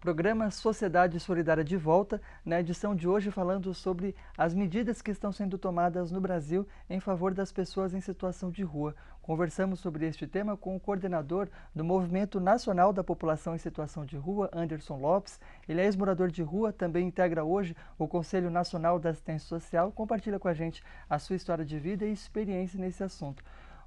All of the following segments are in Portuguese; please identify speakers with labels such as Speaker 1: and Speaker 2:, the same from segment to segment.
Speaker 1: Programa Sociedade Solidária de volta, na edição de hoje falando sobre as medidas que estão sendo tomadas no Brasil em favor das pessoas em situação de rua. Conversamos sobre este tema com o coordenador do Movimento Nacional da População em Situação de Rua, Anderson Lopes. Ele é ex-morador de rua, também integra hoje o Conselho Nacional da Assistência Social. Compartilha com a gente a sua história de vida e experiência nesse assunto.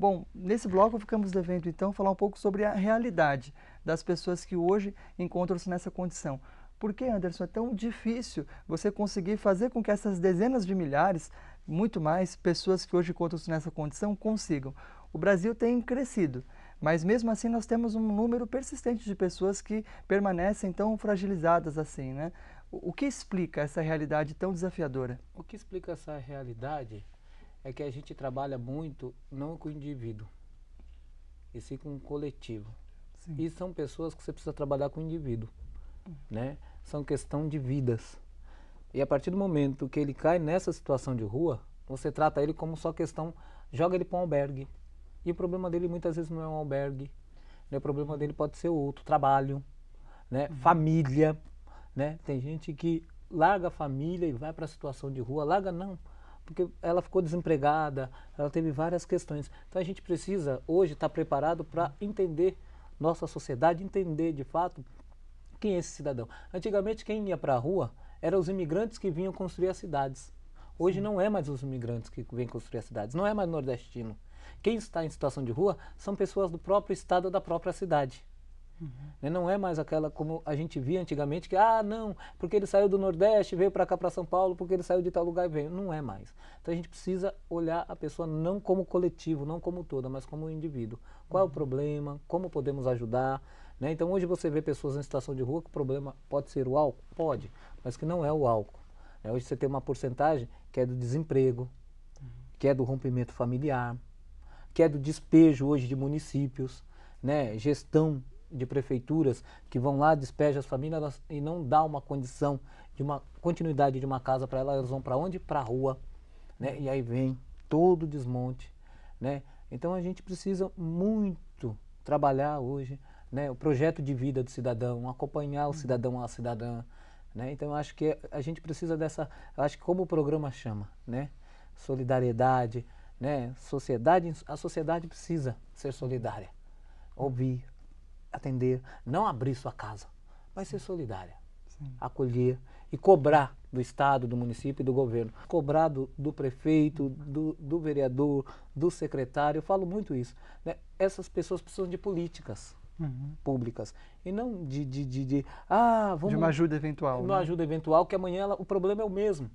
Speaker 1: Bom, nesse bloco ficamos devendo então falar um pouco sobre a realidade das pessoas que hoje encontram-se nessa condição. Por que, Anderson, é tão difícil você conseguir fazer com que essas dezenas de milhares, muito mais, pessoas que hoje encontram-se nessa condição consigam? O Brasil tem crescido, mas mesmo assim nós temos um número persistente de pessoas que permanecem tão fragilizadas assim, né? O que explica essa realidade tão desafiadora?
Speaker 2: O que explica essa realidade é que a gente trabalha muito não com o indivíduo, e sim com o coletivo.
Speaker 1: Sim.
Speaker 2: E são pessoas que você precisa trabalhar com o indivíduo, né? São questão de vidas. E a partir do momento que ele cai nessa situação de rua, você trata ele como só questão, joga ele para um albergue. E o problema dele muitas vezes não é um albergue, né? O problema dele pode ser outro, trabalho, né? Família, né? Tem gente que larga a família e vai para a situação de rua, larga não, porque ela ficou desempregada, ela teve várias questões. Então a gente precisa hoje estar preparado para entender nossa sociedade, entender de fato quem é esse cidadão. Antigamente quem ia para a rua eram os imigrantes que vinham construir as cidades. Hoje
Speaker 1: Sim.
Speaker 2: não é mais os imigrantes que vêm construir as cidades, não é mais nordestino. Quem está em situação de rua são pessoas do próprio estado, da própria cidade. Não é mais aquela como a gente via antigamente, que não, porque ele saiu do Nordeste, veio para cá para São Paulo, porque ele saiu de tal lugar e veio. Não é mais. Então a gente precisa olhar a pessoa não como coletivo, não como toda, mas como um indivíduo. Qual é o problema, como podemos ajudar, né? Então hoje você vê pessoas em situação de rua que o problema pode ser o álcool? Pode, mas que não é o álcool. Hoje você tem uma porcentagem que é do desemprego, que é do rompimento familiar, que é do despejo hoje de municípios, né? Gestão de prefeituras que vão lá, despejam as famílias e não dá uma condição de uma continuidade de uma casa para elas, vão para onde? Para a rua, né? E aí vem todo o desmonte, né? Então a gente precisa muito trabalhar hoje, né? O projeto de vida do cidadão, acompanhar o cidadão, a cidadã, né? Então eu acho que a gente precisa dessa, eu acho que como o programa chama, né? Solidariedade, né? Sociedade, a sociedade precisa ser solidária, ouvir, atender, não abrir sua casa, mas ser solidária, acolher e cobrar do Estado, do município e do governo, cobrar do prefeito, do vereador, do secretário. Eu falo muito isso, né? Essas pessoas precisam de políticas públicas e não vamos
Speaker 1: De uma ajuda eventual.
Speaker 2: uma ajuda eventual, que amanhã o problema é o mesmo.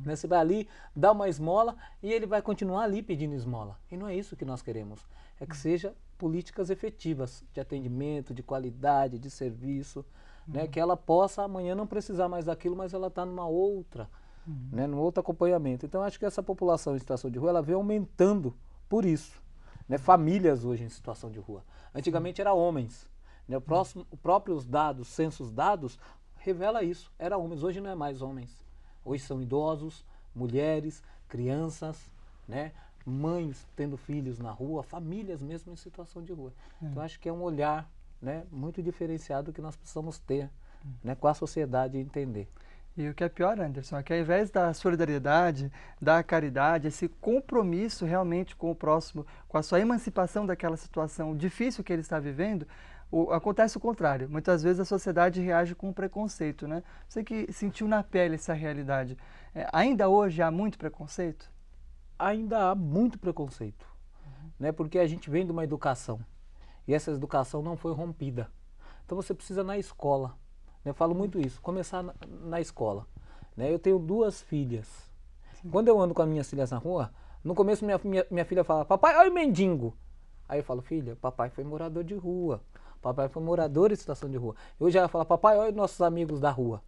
Speaker 2: Né? Você vai ali, dá uma esmola e ele vai continuar ali pedindo esmola. E não é isso que nós queremos. É que seja políticas efetivas de atendimento, de qualidade, de serviço, né? Que ela possa amanhã não precisar mais daquilo, mas ela está numa outra, né? Num outro acompanhamento. Então acho que essa população em situação de rua ela vem aumentando por isso. Né? Famílias hoje em situação de rua. Antigamente era homens. Né? Os próprios dados, censos dados, revela isso. Era homens, hoje não é mais homens. Hoje são idosos, mulheres, crianças, né? Mães tendo filhos na rua, famílias mesmo em situação de rua. Então acho que é um olhar, né, muito diferenciado que nós precisamos ter, né, com a sociedade e entender.
Speaker 1: E o que é pior, Anderson, é que ao invés da solidariedade, da caridade, esse compromisso realmente com o próximo, com a sua emancipação daquela situação difícil que ele está vivendo, acontece o contrário. Muitas vezes a sociedade reage com preconceito, né? Você que sentiu na pele essa realidade. Ainda hoje há muito preconceito?
Speaker 2: Ainda há muito preconceito, né? Porque a gente vem de uma educação e essa educação não foi rompida. Então você precisa na escola, né? Eu falo muito isso, começar na escola, né? Eu tenho 2 filhas. Quando eu ando com as minhas filhas na rua, no começo minha filha fala, papai, olha o mendigo. Aí eu falo, filha, papai foi morador de rua, papai foi morador em situação de rua. Eu já falo, papai, olha os nossos amigos da rua.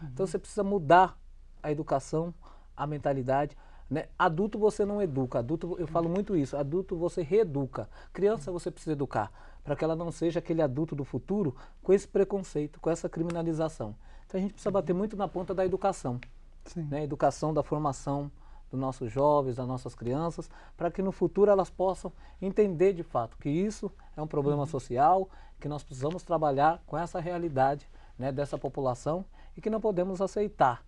Speaker 2: Então você precisa mudar a educação, a mentalidade, né? Adulto você não educa, adulto, eu falo muito isso, adulto você reeduca. Criança você precisa educar, para que ela não seja aquele adulto do futuro com esse preconceito, com essa criminalização. Então a gente precisa bater muito na ponta da educação, né? Educação, da formação dos nossos jovens, das nossas crianças, para que no futuro elas possam entender de fato que isso é um problema social, que nós precisamos trabalhar com essa realidade, né, dessa população e que não podemos aceitar,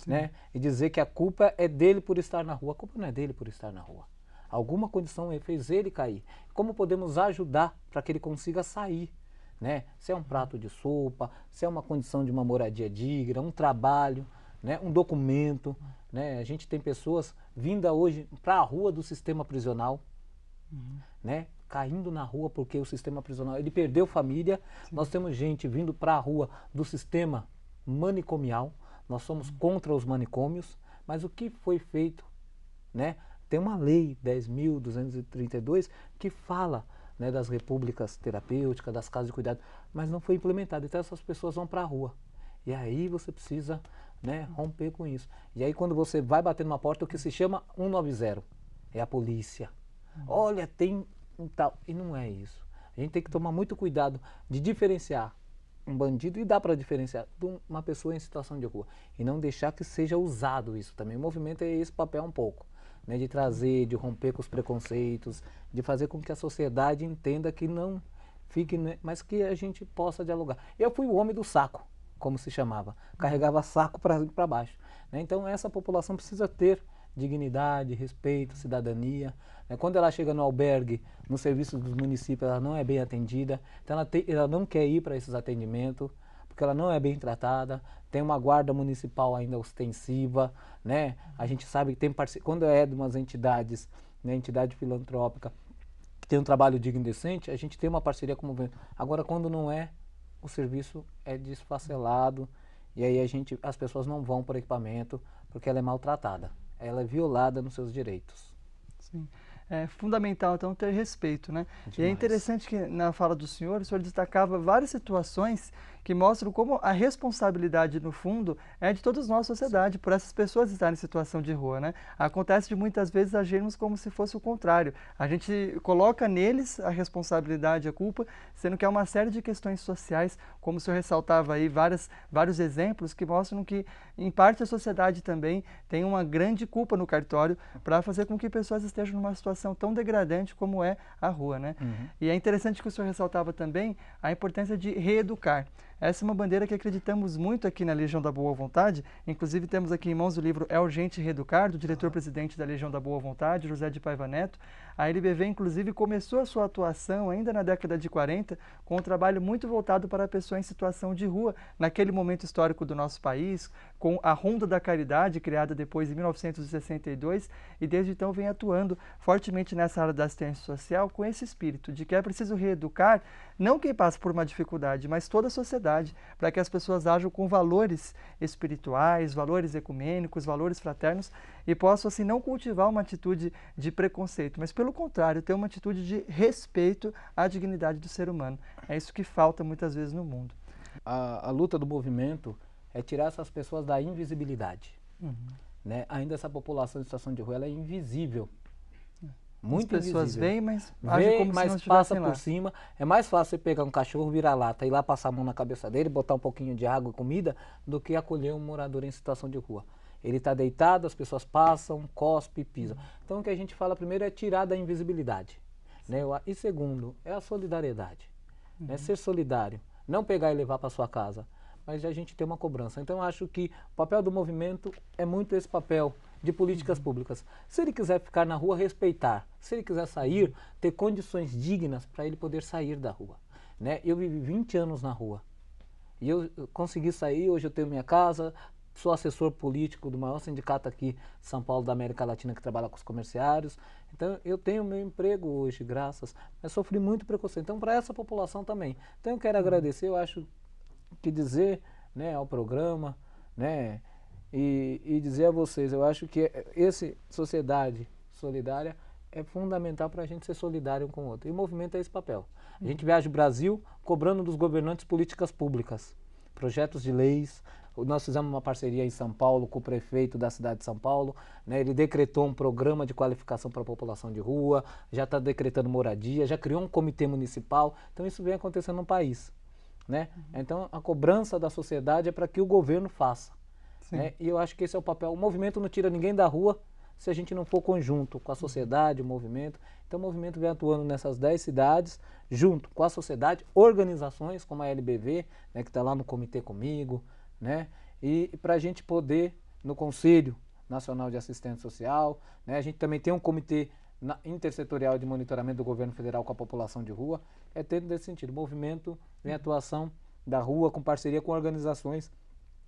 Speaker 2: né, e dizer que a culpa é dele por estar na rua. A culpa não é dele por estar na rua. Alguma condição fez ele cair. Como podemos ajudar para que ele consiga sair? Né? Se é um prato de sopa, se é uma condição de uma moradia digna, um trabalho, né? Um documento. Né? A gente tem pessoas vindas hoje para a rua do sistema prisional, né? Caindo na rua porque o sistema prisional, ele perdeu família. Nós temos gente vindo para a rua do sistema manicomial. Nós somos contra os manicômios, mas o que foi feito? Né? Tem uma lei 10.232 que fala, né, das repúblicas terapêuticas, das casas de cuidado, mas não foi implementada. Então essas pessoas vão para a rua. E aí você precisa, né, romper com isso. E aí quando você vai bater numa porta, o que se chama 190, é a polícia. Olha, tem um tal. E não é isso. A gente tem que tomar muito cuidado de diferenciar um bandido, e dá para diferenciar, de uma pessoa em situação de rua. E não deixar que seja usado isso também. O movimento é esse papel um pouco. Né, de trazer, de romper com os preconceitos, de fazer com que a sociedade entenda que não fique, né, mas que a gente possa dialogar. Eu fui o homem do saco, como se chamava, carregava saco para baixo. Né, então essa população precisa ter dignidade, respeito, cidadania. Né, quando ela chega no albergue, no serviço dos municípios, ela não é bem atendida, então ela não quer ir para esses atendimentos, porque ela não é bem tratada, tem uma guarda municipal ainda ostensiva, né? A gente sabe que tem quando é de umas entidades, né, entidade filantrópica, que tem um trabalho digno e decente, a gente tem uma parceria com o governo. Agora, quando não é, o serviço é desfacelado, e aí as pessoas não vão para o equipamento, porque ela é maltratada, ela é violada nos seus direitos.
Speaker 1: Sim. É fundamental, então, ter respeito, né?
Speaker 2: Demais.
Speaker 1: E é interessante que, na fala do senhor destacava várias situações que mostram como a responsabilidade, no fundo, é de todos nós, sociedade, por essas pessoas estarem em situação de rua, né? Acontece de muitas vezes agirmos como se fosse o contrário. A gente coloca neles a responsabilidade, a culpa, sendo que há uma série de questões sociais, como o senhor ressaltava aí, vários exemplos que mostram que, em parte, a sociedade também tem uma grande culpa no cartório para fazer com que pessoas estejam numa situação tão degradante como é a rua, né? E é interessante que o senhor ressaltava também a importância de reeducar. Essa é uma bandeira que acreditamos muito aqui na Legião da Boa Vontade. Inclusive, temos aqui em mãos o livro É Urgente Reeducar, do diretor-presidente da Legião da Boa Vontade, José de Paiva Neto. A LBV, inclusive, começou a sua atuação ainda na década de 40, com um trabalho muito voltado para a pessoa em situação de rua, naquele momento histórico do nosso país, com a Ronda da Caridade, criada depois em 1962, e desde então vem atuando fortemente nessa área da assistência social, com esse espírito de que é preciso reeducar, não quem passa por uma dificuldade, mas toda a sociedade, para que as pessoas ajam com valores espirituais, valores ecumênicos, valores fraternos, e possam, assim, não cultivar uma atitude de preconceito, mas, pelo contrário, ter uma atitude de respeito à dignidade do ser humano. É isso que falta muitas vezes no mundo.
Speaker 2: A luta do movimento é tirar essas pessoas da invisibilidade. Né? Ainda essa população em situação de rua, ela é invisível. Muito
Speaker 1: As pessoas
Speaker 2: invisível.
Speaker 1: veem, mas agem como
Speaker 2: mas
Speaker 1: se não
Speaker 2: passa
Speaker 1: estivessem lá.
Speaker 2: por cima. É mais fácil você pegar um cachorro, virar lata, ir lá passar a mão na cabeça dele, botar um pouquinho de água e comida, do que acolher um morador em situação de rua. Ele está deitado, as pessoas passam, cospe, pisam. Então o que a gente fala primeiro é tirar da invisibilidade. Né? E segundo, é a solidariedade. Né? Ser solidário. Não pegar e levar para sua casa, mas a gente ter uma cobrança. Então eu acho que o papel do movimento é muito esse papel de políticas públicas. Se ele quiser ficar na rua, respeitar. Se ele quiser sair, ter condições dignas para ele poder sair da rua. Né? Eu vivi 20 anos na rua. E eu consegui sair, hoje eu tenho minha casa, sou assessor político do maior sindicato aqui de São Paulo, da América Latina, que trabalha com os comerciários. Então eu tenho meu emprego hoje, mas sofri muito preconceito. Então para essa população também. Então eu quero agradecer, eu acho que dizer, né, ao programa, né, e dizer a vocês, eu acho que esse sociedade solidária é fundamental para a gente ser solidário um com o outro. E o movimento é esse papel. A gente viaja o Brasil cobrando dos governantes políticas públicas, projetos de leis. Nós fizemos uma parceria em São Paulo com o prefeito da cidade de São Paulo, né? Ele decretou um programa de qualificação para a população de rua, já está decretando moradia, já criou um comitê municipal. Então isso vem acontecendo no país. Né? Então a cobrança da sociedade é para que o governo faça. Né? E eu acho que esse é o papel. O movimento não tira ninguém da rua se a gente não for conjunto com a sociedade, o movimento. Então o movimento vem atuando nessas 10 cidades, junto com a sociedade, organizações como a LBV, né, que está lá no comitê comigo, né, e para a gente poder, no Conselho Nacional de Assistência Social, né, a gente também tem um comitê intersetorial de monitoramento do governo federal com a população de rua, tendo nesse sentido. O movimento vem atuação da rua com parceria com organizações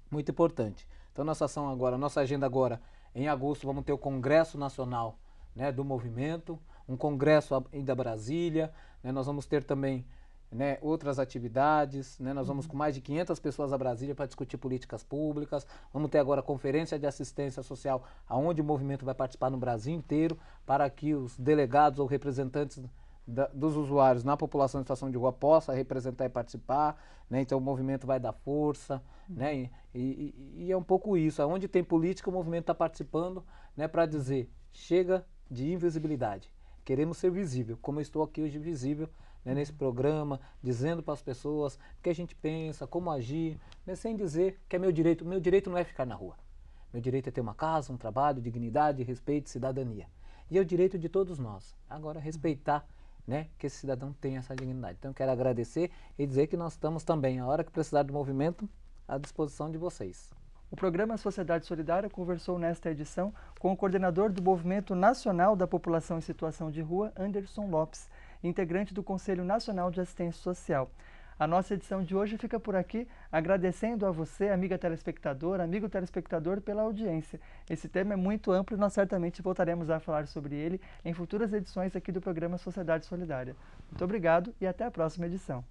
Speaker 2: muito importante. Então nossa ação agora, nossa agenda agora, em agosto vamos ter o Congresso Nacional, né, do movimento, um congresso ainda Brasília, né, nós vamos ter também, né, outras atividades, né, nós vamos com mais de 500 pessoas a Brasília para discutir políticas públicas, vamos ter agora conferência de assistência social, onde o movimento vai participar no Brasil inteiro, para que os delegados ou representantes dos usuários na população em situação de rua possa representar e participar, né? Então o movimento vai dar força, né? E é um pouco isso, onde tem política o movimento está participando, né, para dizer, chega de invisibilidade, queremos ser visível, como eu estou aqui hoje visível, né, nesse programa, dizendo para as pessoas o que a gente pensa, como agir, né, sem dizer que é meu direito não é ficar na rua, meu direito é ter uma casa, um trabalho, dignidade, respeito, cidadania, e é o direito de todos nós, agora respeitar, né, que esse cidadão tenha essa dignidade. Então eu quero agradecer e dizer que nós estamos também, a hora que precisar do movimento, à disposição de vocês.
Speaker 1: O programa Sociedade Solidária conversou nesta edição com o coordenador do Movimento Nacional da População em Situação de Rua, Anderson Lopes, integrante do Conselho Nacional de Assistência Social. A nossa edição de hoje fica por aqui, agradecendo a você, amiga telespectadora, amigo telespectador, pela audiência. Esse tema é muito amplo e nós certamente voltaremos a falar sobre ele em futuras edições aqui do programa Sociedade Solidária. Muito obrigado e até a próxima edição.